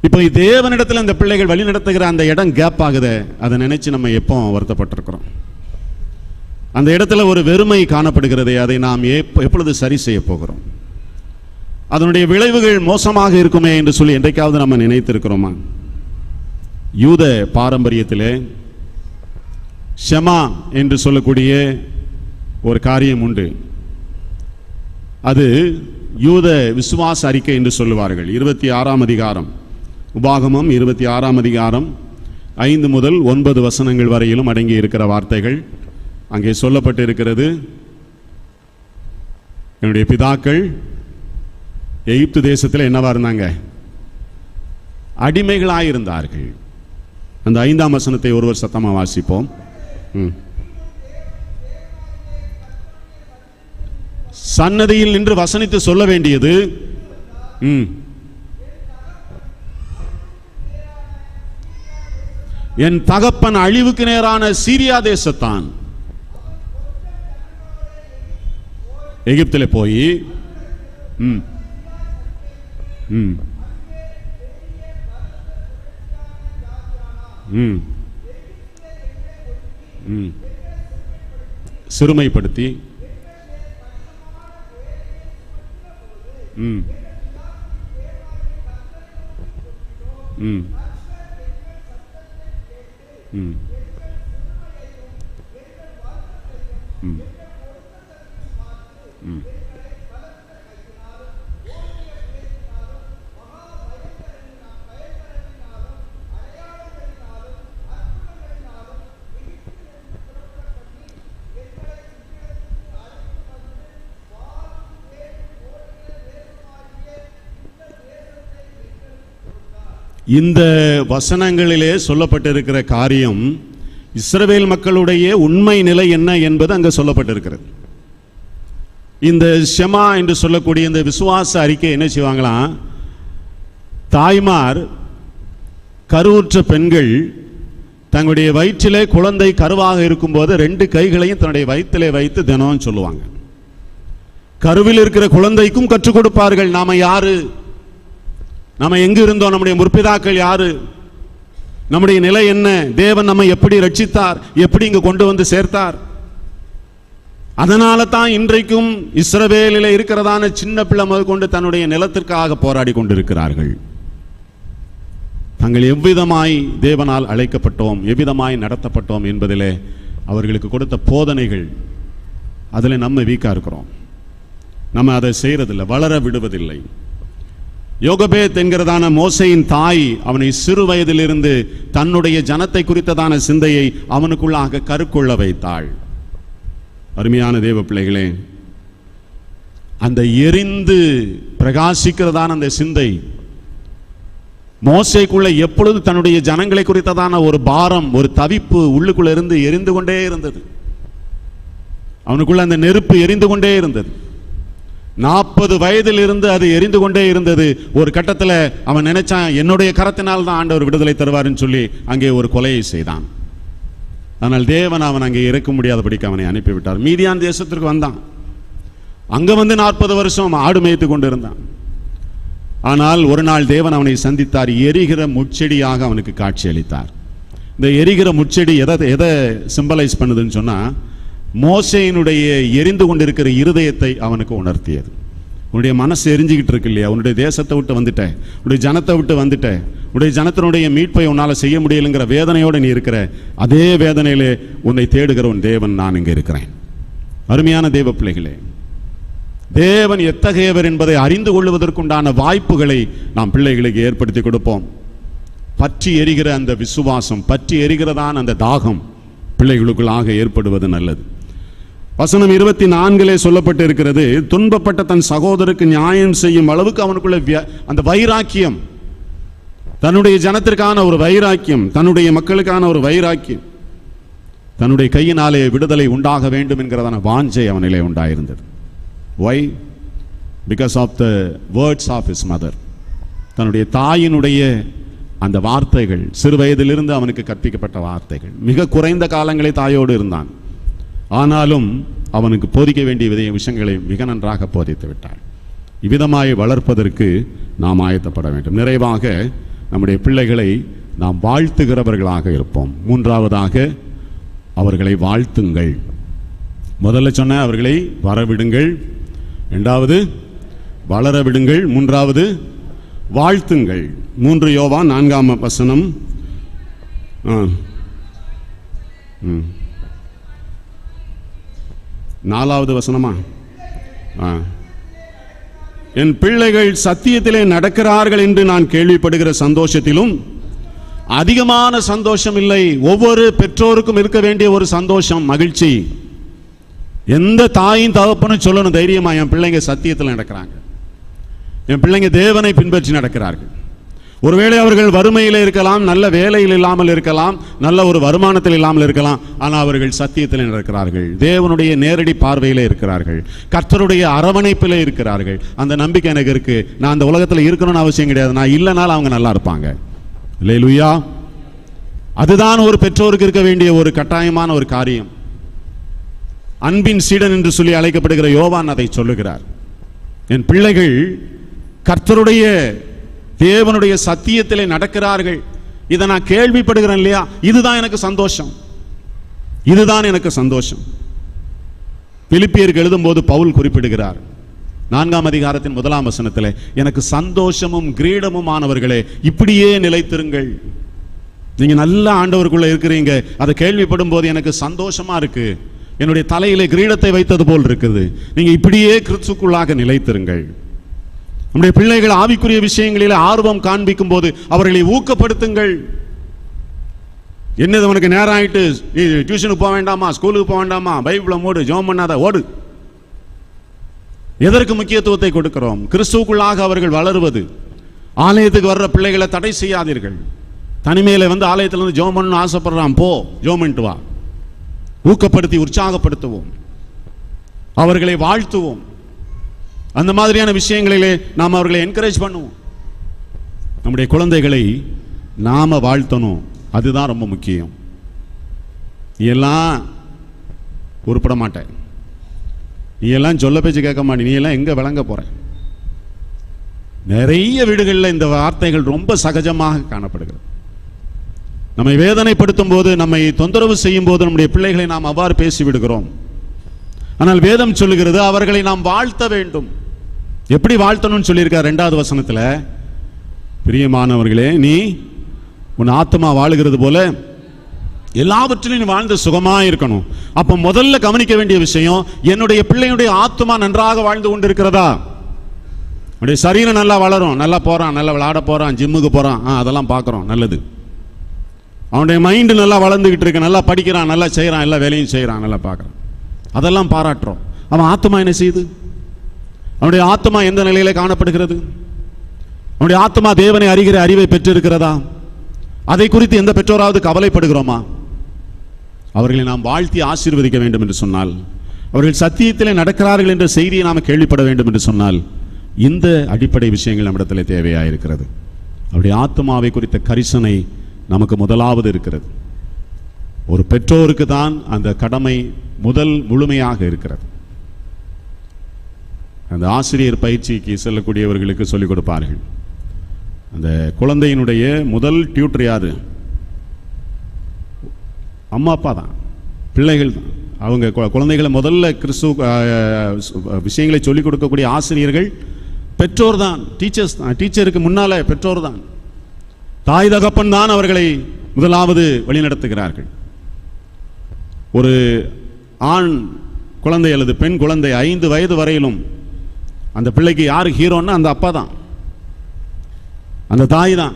இப்போ தேவனிடத்தில் இந்த பிள்ளைகள் வழி நடத்துகிற அந்த இடம் கேப் ஆகுது. அதை நினைச்சு நம்ம எப்போ வருத்தப்பட்டிருக்கிறோம்? அந்த இடத்துல ஒரு வெறுமை காணப்படுகிறது. அதை நாம் எப்பொழுது சரி செய்ய போகிறோம்? அதனுடைய விளைவுகள் மோசமாக இருக்குமே என்று சொல்லி என்றைக்காவது நம்ம நினைத்திருக்கிறோமா? யூத பாரம்பரியத்திலே ஷெமா என்று சொல்லக்கூடிய ஒரு காரியம் உண்டு. அது யூத விசுவாச அறிக்கை என்று சொல்லுவார்கள். 26ஆம் அதிகாரம், உபாகமம் 26ஆம் அதிகாரம் 5 முதல் 9 வசனங்கள் வரையிலும் அடங்கி இருக்கிற வார்த்தைகள் அங்கே சொல்லப்பட்டு இருக்கிறது. என்னுடைய பிதாக்கள் எகிப்து தேசத்தில் என்னவா இருந்தாங்க? அடிமைகளாயிருந்தார்கள். அந்த 5ஆம் வசனத்தை ஒருவர் சத்தமாக வாசிப்போம். சன்னதியில் நின்று வசனித்து சொல்ல வேண்டியது, என் தகப்பன் அழிவுக்கு நேரான சீரியா தேசத்தான் எகிப்திலே போய் சிறுமைப்படுத்தி இந்த வசனங்களிலே சொல்லப்பட்டிருக்கிற காரியம் இஸ்ரவேல் மக்களுடைய உண்மை நிலை என்ன என்பது அங்கே சொல்லப்பட்டிருக்கிறது. இந்த ஷெமா என்று சொல்லக்கூடிய இந்த விசுவாச அறிக்கை என்ன செய்வாங்களாம்? தாய்மார், கருவுற்ற பெண்கள் தங்களுடைய வயிற்றிலே குழந்தை கருவாக இருக்கும்போது 2 கைகளையும் தன்னுடைய வயிற்றிலே வைத்து தினம் சொல்லுவாங்க. கருவில் இருக்கிற குழந்தைக்கும் கற்றுக் கொடுப்பார்கள், நாம யாரு, நாம எங்கு இருந்தோம், நம்முடைய முற்பிதாக்கள் யாரு, நம்முடைய நிலை என்ன, தேவன் நம்மை எப்படி ரட்சித்தார், எப்படி இங்கு கொண்டு வந்து சேர்த்தார். அதனால தான் இன்றைக்கும் இஸ்ரவேலில் இருக்கிறதான சின்ன பிள்ளை முதல் கொண்டு தன்னுடைய நிலத்திற்காக போராடி கொண்டிருக்கிறார்கள். தாங்கள் எவ்விதமாய் தேவனால் அழைக்கப்பட்டோம், எவ்விதமாய் நடத்தப்பட்டோம் என்பதிலே அவர்களுக்கு கொடுத்த போதனைகள், அதில் நம்ம வீக்கா இருக்கிறோம். நம்ம அதை செய்யறதில்லை, வளர விடுவதில்லை. யோகபேத் என்கிறதான மோசையின் தாய் அவனை சிறு வயதிலிருந்து தன்னுடைய ஜனத்தை குறித்ததான சிந்தையை அவனுக்குள்ளாக கருக்கொள்ள வைத்தாள். அருமையான தேவ பிள்ளைகளே, அந்த எரிந்து பிரகாசிக்கிறதான அந்த சிந்தை மோசைக்குள்ள எப்பொழுது தன்னுடைய ஜனங்களை குறித்ததான ஒரு பாரம், ஒரு தவிப்பு உள்ளுக்குள்ள இருந்து எரிந்து கொண்டே இருந்தது. அவனுக்குள்ள அந்த நெருப்பு எரிந்து கொண்டே இருந்தது. 40 வயதில் இருந்து அது எரிந்து கொண்டே இருந்தது. ஒரு கட்டத்தில் அவன் நினைச்சான், என்னுடைய கரத்தினால் தான் ஆண்டவர் விடுதலை தருவார்னு சொல்லி அங்கே ஒரு கொலையை செய்தான். ஆனால் தேவன் அவன் அங்கே இறக்க முடியாதபடிக்கு அவனை அனுப்பிவிட்டார். மீதியான் தேசத்திற்கு வந்தான். அங்க வந்து 40 வருஷம் ஆடு மேய்த்து கொண்டிருந்தான். ஆனால் ஒரு நாள் தேவன் அவனை சந்தித்தார். எரிகிற முட்செடியாக அவனுக்கு காட்சி அளித்தார். இந்த எரிகிற முட்செடி எதை சிம்பலைஸ் பண்ணுதுன்னு சொன்னா, மோசேயினுடைய எரிந்து கொண்டிருக்கிற இருதயத்தை அவனுக்கு உணர்த்தியது. உன்னுடைய மனசு எரிஞ்சுக்கிட்டு இருக்கு இல்லையா, உன்னுடைய தேசத்தை விட்டு வந்துட்ட, உன்னுடைய ஜனத்தை விட்டு வந்துட்ட, உன்னுடைய ஜனத்தினுடைய மீட்பை உன்னால செய்ய முடியலைங்கிற வேதனையோடு நீ இருக்கிற, அதே வேதனையிலே உன்னை தேடுகிற உன் தேவன் நான் இங்கே இருக்கிறேன். அருமையான தேவ பிள்ளைகளே, தேவன் எத்தகையவர் என்பதை அறிந்து கொள்வதற்குண்டான வாய்ப்புகளை நாம் பிள்ளைகளுக்கு ஏற்படுத்தி கொடுப்போம். பற்றி எரிகிற அந்த விசுவாசம், பற்றி எரிகிறதான அந்த தாகம் பிள்ளைகளுக்குள்ளாக ஏற்படுவது நல்லது. வசனம் 24 சொல்லப்பட்டு இருக்கிறது, துன்பப்பட்ட தன் சகோதரருக்கு நியாயம் செய்யும் அளவுக்கு அவனுக்குள்ள அந்த வைராக்கியம், தன்னுடைய ஜனத்திற்கான ஒரு வைராக்கியம், தன்னுடைய மக்களுக்கான ஒரு வைராக்கியம், தன்னுடைய கையினாலே விடுதலை உண்டாக வேண்டும் என்கிறதான வாஞ்சை அவனிலே உண்டாயிருந்தது. Why? Because of the words of his mother. தன்னுடைய தாயினுடைய அந்த வார்த்தைகள், சிறு வயதிலிருந்து அவனுக்கு கற்பிக்கப்பட்ட வார்த்தைகள். மிக குறைந்த காலங்களே தாயோடு இருந்தான். ஆனாலும் அவனுக்கு போதிக்க வேண்டிய விஷயங்களை மிக நன்றாக போதித்து விட்டாள். இவ்விதமாய் வளர்ப்பதற்கு நாம் ஆயத்தப்பட வேண்டும். நிறைவாக நம்முடைய பிள்ளைகளை நாம் வாழ்த்துகிறவர்களாக இருப்போம். மூன்றாவதாக அவர்களை வாழ்த்துங்கள். முதல்ல சொன்ன அவர்களை வரவிடுங்கள், இரண்டாவது வளர விடுங்கள், மூன்றாவது வாழ்த்துங்கள். 3 யோவான் 4ஆம் வசனம். 4வது வசனமா? என் பிள்ளைகள் சத்தியத்திலே நடக்கிறார்கள் என்று நான் கேள்விப்படுகிற சந்தோஷத்திலும் அதிகமான சந்தோஷம் இல்லை. ஒவ்வொரு பெற்றோருக்கும் இருக்க வேண்டிய ஒரு சந்தோஷம், மகிழ்ச்சி. எந்த தாயும் தகப்பனும் சொல்லணும் தைரியமா, என் பிள்ளைங்க சத்தியத்தில் நடக்கிறாங்க, என் பிள்ளைங்க தேவனை பின்பற்றி நடக்கிறார்கள். ஒருவேளை அவர்கள் வறுமையில் இருக்கலாம், நல்ல வேலையில் இல்லாமல் இருக்கலாம், நல்ல ஒரு வருமானத்தில் இல்லாமல் இருக்கலாம், ஆனால் அவர்கள் சத்தியத்தில் நடக்கிறார்கள், தேவனுடைய நேரடி பார்வையில் இருக்கிறார்கள், கர்த்தருடைய அரவணைப்பில் இருக்கிறார்கள். அந்த நம்பிக்கை எனக்கு இருக்கு. நான் அந்த உலகத்தில் இருக்கணும்னு அவசியம் கிடையாது, நான் இல்லைனாலும் அவங்க நல்லா இருப்பாங்க. அல்லேலூயா. அதுதான் ஒரு பெற்றோருக்கு இருக்க வேண்டிய ஒரு கட்டாயமான ஒரு காரியம். அன்பின் சீடன் என்று சொல்லி அழைக்கப்படுகிற யோவான் அதை சொல்லுகிறார். என் பிள்ளைகள் கர்த்தருடைய தேவனுடைய சத்தியத்திலே நடக்கிறார்கள், இதை நான் கேள்விப்படுகிறேன் இல்லையா, இதுதான் எனக்கு சந்தோஷம், இதுதான் எனக்கு சந்தோஷம். பிலிப்பியருக்கு எழுதும் போது பவுல் குறிப்பிடுகிறார் 4ஆம் அதிகாரத்தின் 1ஆம் வசனத்திலே, எனக்கு சந்தோஷமும் கிரீடமுமானவர்களே இப்படியே நிலைத்திருங்கள். நீங்க நல்ல ஆண்டவருக்குள்ள இருக்கிறீங்க, அதை கேள்விப்படும் போது எனக்கு சந்தோஷமா இருக்கு, என்னுடைய தலையிலே கிரீடத்தை வைத்தது போல் இருக்குது. நீங்க இப்படியே கிறிஸ்துக்குள்ளாக நிலைத்திருங்கள். நம்முடைய பிள்ளைகள் ஆவிக்குரிய விஷயங்களில் ஆர்வம் காண்பிக்கும் போது அவர்களை ஊக்கப்படுத்துங்கள். என்னது உனக்கு நேரம் ஆயிட்டு, நீ டியூஷனுக்கு போக வேண்டாமா, ஸ்கூலுக்கு போக வேண்டாமா, பைபிளை மூடு, ஜெபம் பண்ணாத, ஓடு. எதற்கு முக்கியத்துவத்தை கொடுக்கிறோம்? கிறிஸ்துவுக்குள்ளாக அவர்கள் வளருவது. ஆலயத்துக்கு வர்ற பிள்ளைகளை தடை செய்யாதீர்கள். தனிமையில வந்து ஆலயத்தில் வந்து ஜெபம் பண்ணணும்னு ஆசைப்படுறான், போ ஜெபம் பண்ணிட்டு வா. ஊக்கப்படுத்தி உற்சாகப்படுத்துவோம், அவர்களை வாழ்த்துவோம். அந்த மாதிரியான விஷயங்களிலே நாம் அவர்களை என்கரேஜ் பண்ணுவோம். நம்முடைய குழந்தைகளை நாம வாழ்த்தணும், அதுதான் ரொம்ப முக்கியம். நீ எல்லாம் உருப்பட மாட்ட, நீ எல்லாம் சொல்ல பேச்சு கேட்க மாட்டே, நீ எல்லாம் எங்க விளங்க போற. நிறைய வீடுகளில் இந்த வார்த்தைகள் ரொம்ப சகஜமாக காணப்படுகிறது. நம்மை வேதனைப்படுத்தும் போது, நம்மை தொந்தரவு செய்யும் போது நம்முடைய பிள்ளைகளை நாம் அவ்வாறு பேசி விடுகிறோம். ஆனால் வேதம் சொல்லுகிறது அவர்களை நாம் வாழ்த்த வேண்டும். எப்படி வாழ்த்தணும்னு சொல்லியிருக்கார் 2வது வசனத்தில், பிரியமானவர்களே நீ உன் ஆத்மா வாழுகிறது போல எல்லாவற்றிலும் நீ வாழ்ந்து சுகமா இருக்கணும். அப்ப முதல்ல கவனிக்க வேண்டிய விஷயம், என்னுடைய பிள்ளையுடைய ஆத்மா நன்றாக வாழ்ந்து கொண்டு இருக்கிறதா? அவனுடைய சரீரம் நல்லா வளரும், நல்லா போறான், நல்லா விளையாட போறான், ஜிம்முக்கு போறான், அதெல்லாம் பார்க்குறோம், நல்லது. அவனுடைய மைண்டு நல்லா வளர்ந்துகிட்டு இருக்கு, நல்லா படிக்கிறான், நல்லா செய்கிறான், எல்லா வேலையும் செய்கிறான், நல்லா பார்க்குறான், அதெல்லாம் பாராட்டுறோம். அவன் ஆத்மா என்ன செய்யுது? அவனுடைய ஆத்மா எந்த நிலையில காணப்படுகிறது? அவனுடைய ஆத்மா தேவனை அறிகிற அறிவை பெற்றிருக்கிறதா? அதை குறித்து எந்த பெற்றோராவது கவலைப்படுகிறோமா? அவர்களை நாம் வாழ்த்தி ஆசீர்வதிக்க வேண்டும் என்று சொன்னால் அவர்கள் சத்தியத்திலே நடக்கிறார்கள் என்ற செய்தியை நாம் கேள்விப்பட வேண்டும் என்று சொன்னால் இந்த அடிப்படை விஷயங்கள் நம்மிடத்தில் தேவையாயிருக்கிறது. அவருடைய ஆத்மாவை குறித்த கரிசனை நமக்கு முதலாவது இருக்கிறது. ஒரு பெற்றோருக்கு தான் அந்த கடமை முழுமையாக இருக்கிறது. அந்த ஆசிரியர் பயிற்சிக்கு செல்லக்கூடியவர்களுக்கு சொல்லிக் கொடுப்பார்கள். அந்த குழந்தையினுடைய முதல் டியூட்டர் யாரு? அம்மா அப்பா தான், பிள்ளைகள் தான். அவங்க குழந்தைகளை முதல்ல விஷயங்களை சொல்லிக் கொடுக்கக்கூடிய ஆசிரியர்கள் பெற்றோர் தான், டீச்சர்ஸ் தான். டீச்சருக்கு முன்னால பெற்றோர் தான், தாய் தகப்பன் தான் அவர்களை முதலாவது வழிநடத்துகிறார்கள். ஒரு ஆண் குழந்தை அல்லது பெண் குழந்தை 5 வயது வரையிலும் அந்த பிள்ளைக்கு யாரு ஹீரோன்னா அந்த அப்பா தான், அந்த தாய் தான்.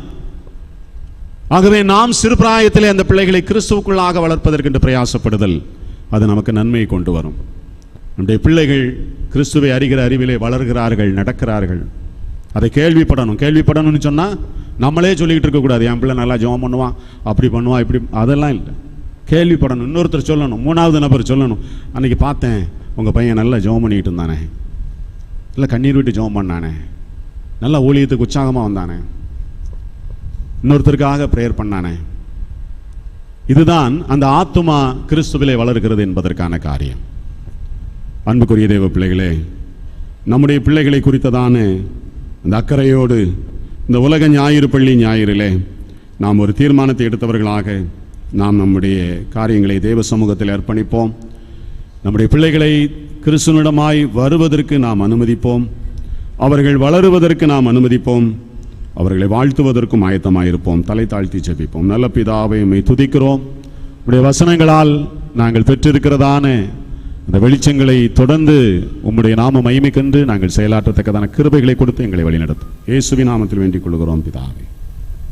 ஆகவே நாம் சிறு பிராயத்திலே அந்த பிள்ளைகளை கிறிஸ்துவுக்குள்ளாக வளர்ப்பதற்கு பிரயாசப்படுதல் அது நமக்கு நன்மையை கொண்டு வரும். நம்முடைய பிள்ளைகள் கிறிஸ்துவை அறிகிற அறிவிலே வளர்கிறார்கள், நடக்கிறார்கள். அதை கேள்விப்படணும்னு சொன்னால் நம்மளே சொல்லிக்கிட்டு இருக்கக்கூடாது, என் பிள்ளை நல்லா ஜெபம் பண்ணுவான், அப்படி பண்ணுவான், இப்படி, அதெல்லாம் இல்லை. கேள்விப்படணும், இன்னொருத்தர் சொல்லணும், 3வது நபர் சொல்லணும், அன்னைக்கு பார்த்தேன் உங்கள் பையன் நல்லா ஜெபம் பண்ணிக்கிட்டு இருந்தானே, இல்லை கண்ணீர் விட்டு ஜெபம் பண்ணானே, நல்லா ஊழியத்துக்கு உற்சாகமாக வந்தானே, இன்னொருத்தருக்காக பிரேயர் பண்ணானே. இதுதான் அந்த ஆத்துமா கிறிஸ்துவிலே வளர்கிறது என்பதற்கான காரியம். அன்புக்குரிய தேவ பிள்ளைகளே, நம்முடைய பிள்ளைகளை குறித்ததான இந்த அக்கறையோடு இந்த உலக ஞாயிறு பள்ளி ஞாயிறிலே நாம் ஒரு தீர்மானத்தை எடுத்தவர்களாக நாம் நம்முடைய காரியங்களை தேவ சமூகத்தில் அர்ப்பணிப்போம். நம்முடைய பிள்ளைகளை கிறிஸ்துவிடமாய் வருவதற்கு நாம் அனுமதிப்போம். அவர்கள் வளருவதற்கு நாம் அனுமதிப்போம். அவர்களை வாழ்த்துவதற்கும் ஆயத்தமாயிருப்போம். தலை தாழ்த்தி ஜெபிப்போம். நல்ல பிதாவை உம்மை துதிக்கிறோம். உம்முடைய வசனங்களால் நாங்கள் பெற்றிருக்கிறதான அந்த வெளிச்சங்களை தொடர்ந்து உம்முடைய நாம மகிமை கண்டு நாங்கள் செயலாற்றத்தக்கதான கிருபைகளை கொடுத்து எங்களை வழிநடத்தும். இயேசுவின் நாமத்தில் வேண்டிக் கொள்கிறோம் பிதாவே.